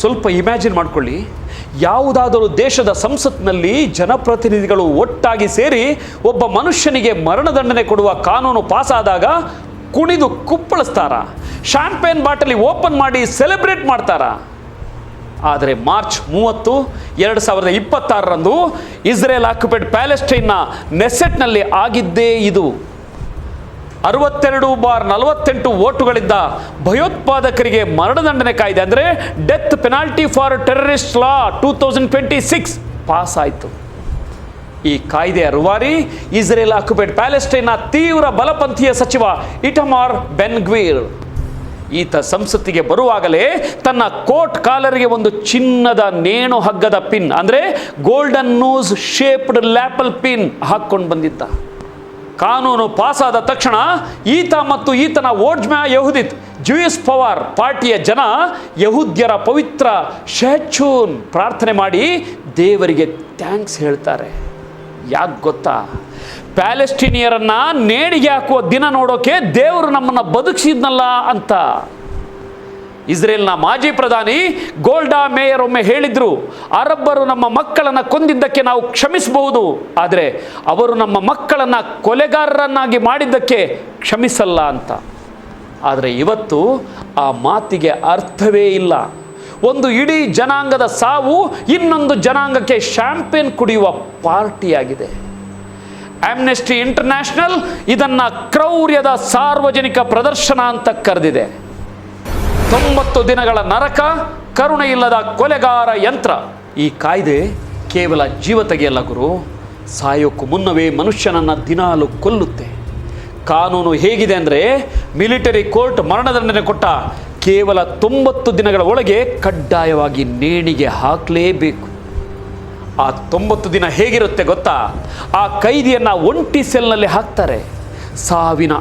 ಸ್ವಲ್ಪ ಇಮ್ಯಾಜಿನ್ ಮಾಡ್ಕೊಳ್ಳಿ, ಯಾವುದಾದರೂ ದೇಶದ ಸಂಸತ್ನಲ್ಲಿ ಜನಪ್ರತಿನಿಧಿಗಳು ಒಟ್ಟಾಗಿ ಸೇರಿ ಒಬ್ಬ ಮನುಷ್ಯನಿಗೆ ಮರಣದಂಡನೆ ಕೊಡುವ ಕಾನೂನು ಪಾಸಾದಾಗ ಕುಣಿದು ಕುಪ್ಪಳಿಸ್ತಾರ, ಶಾಂಪೇನ್ ಬಾಟಲಿ ಓಪನ್ ಮಾಡಿ ಸೆಲೆಬ್ರೇಟ್ ಮಾಡ್ತಾರ. ಆದರೆ ಮಾರ್ಚ್ 30, 2026ರಂದು ಇಸ್ರೇಲ್ ಆಕ್ಯುಪೈಡ್ ಪ್ಯಾಲೆಸ್ಟೈನ್ನ ನೆಸೆಟ್ನಲ್ಲಿ ಆಗಿದ್ದೇ ಇದು. 62/48 ವೋಟುಗಳಿಂದ ಭಯೋತ್ಪಾದಕರಿಗೆ ಮರಣದಂಡನೆ ಕಾಯ್ದೆ ಅಂದರೆ death penalty for terrorist law 2026 pass ಆಯಿತು. ಈ ಕಾಯ್ದೆಯ ರೂವಾರಿ ಇಸ್ರೇಲ್ ಆಕ್ಯುಪೈಡ್ ಪ್ಯಾಲೆಸ್ಟೈನ್ನ ತೀವ್ರ ಬಲಪಂಥೀಯ ಸಚಿವ ಇಟಮಾರ್ ಬೆನ್ ಗ್ವೀರ್. ಈತ ಸಂಸತ್ತಿಗೆ ಬರುವಾಗಲೇ ತನ್ನ ಕೋಟ್ ಕಾಲರಿಗೆ ಒಂದು ಚಿನ್ನದ ನೇಣು ಹಗ್ಗದ ಪಿನ್ ಅಂದರೆ ಗೋಲ್ಡನ್ ನೋಸ್ ಶೇಪ್ಡ್ ಲ್ಯಾಪಲ್ ಪಿನ್ ಹಾಕ್ಕೊಂಡು ಬಂದಿದ್ದ. ಕಾನೂನು ಪಾಸಾದ ತಕ್ಷಣ ಈತ ಮತ್ತು ಈತನ ವೋಜ್ಮ್ಯಾ ಯಹೂದಿತ್ ಜೂಯಿಸ್ ಪವರ್ ಪಾರ್ಟಿಯ ಜನ ಯಹೂದ್ಯರ ಪವಿತ್ರ ಶೆಚೂನ್ ಪ್ರಾರ್ಥನೆ ಮಾಡಿ ದೇವರಿಗೆ ಥ್ಯಾಂಕ್ಸ್ ಹೇಳ್ತಾರೆ. ಯಾಕೆ ಗೊತ್ತಾ? ಪ್ಯಾಲೆಸ್ಟೀನಿಯರನ್ನ ನೇಣಿಗೆ ಹಾಕುವ ದಿನ ನೋಡೋಕೆ ದೇವರು ನಮ್ಮನ್ನು ಬದುಕಿಸಿದ್ನಲ್ಲ ಅಂತ. ಇಸ್ರೇಲ್ನ ಮಾಜಿ ಪ್ರಧಾನಿ ಗೋಲ್ಡಾ ಮೇಯರ್ ಒಮ್ಮೆ ಹೇಳಿದ್ರು, ಅರಬ್ಬರು ನಮ್ಮ ಮಕ್ಕಳನ್ನು ಕೊಂದಿದ್ದಕ್ಕೆ ನಾವು ಕ್ಷಮಿಸಬಹುದು, ಆದರೆ ಅವರು ನಮ್ಮ ಮಕ್ಕಳನ್ನು ಕೊಲೆಗಾರರನ್ನಾಗಿ ಮಾಡಿದ್ದಕ್ಕೆ ಕ್ಷಮಿಸಲ್ಲ ಅಂತ. ಆದರೆ ಇವತ್ತು ಆ ಮಾತಿಗೆ ಅರ್ಥವೇ ಇಲ್ಲ. ಒಂದು ಇಡೀ ಜನಾಂಗದ ಸಾವು ಇನ್ನೊಂದು ಜನಾಂಗಕ್ಕೆ ಶಾಂಪೇನ್ ಕುಡಿಯುವ ಪಾರ್ಟಿಯಾಗಿದೆ. ಆಮ್ನೆಸ್ಟಿ ಇಂಟರ್ನ್ಯಾಷನಲ್ ಇದನ್ನು ಕ್ರೌರ್ಯದ ಸಾರ್ವಜನಿಕ ಪ್ರದರ್ಶನ ಅಂತ ಕರೆದಿದೆ. 90 ದಿನಗಳ ನರಕ, ಕರುಣೆ ಇಲ್ಲದ ಕೊಲೆಗಾರ ಯಂತ್ರ. ಈ ಕಾಯ್ದೆ ಕೇವಲ ಜೀವ ತೆಗೆಯಲ್ಲ ಗುರು, ಸಾಯೋಕ್ಕೂ ಮುನ್ನವೇ ಮನುಷ್ಯನನ್ನು ದಿನಾಲು ಕೊಲ್ಲುತ್ತೆ. ಕಾನೂನು ಹೇಗಿದೆ ಅಂದರೆ ಮಿಲಿಟರಿ ಕೋರ್ಟ್ ಮರಣದಂಡನೆ ಕೊಟ್ಟ ಕೇವಲ 90 ದಿನಗಳ ಒಳಗೆ ಕಡ್ಡಾಯವಾಗಿ ನೇಣಿಗೆ ಹಾಕಲೇಬೇಕು. ಆ 90 ದಿನ ಹೇಗಿರುತ್ತೆ ಗೊತ್ತಾ? ಆ ಕೈದಿಯನ್ನು ಒಂಟಿ ಸೆಲ್ನಲ್ಲಿ ಹಾಕ್ತಾರೆ, ಸಾವಿನ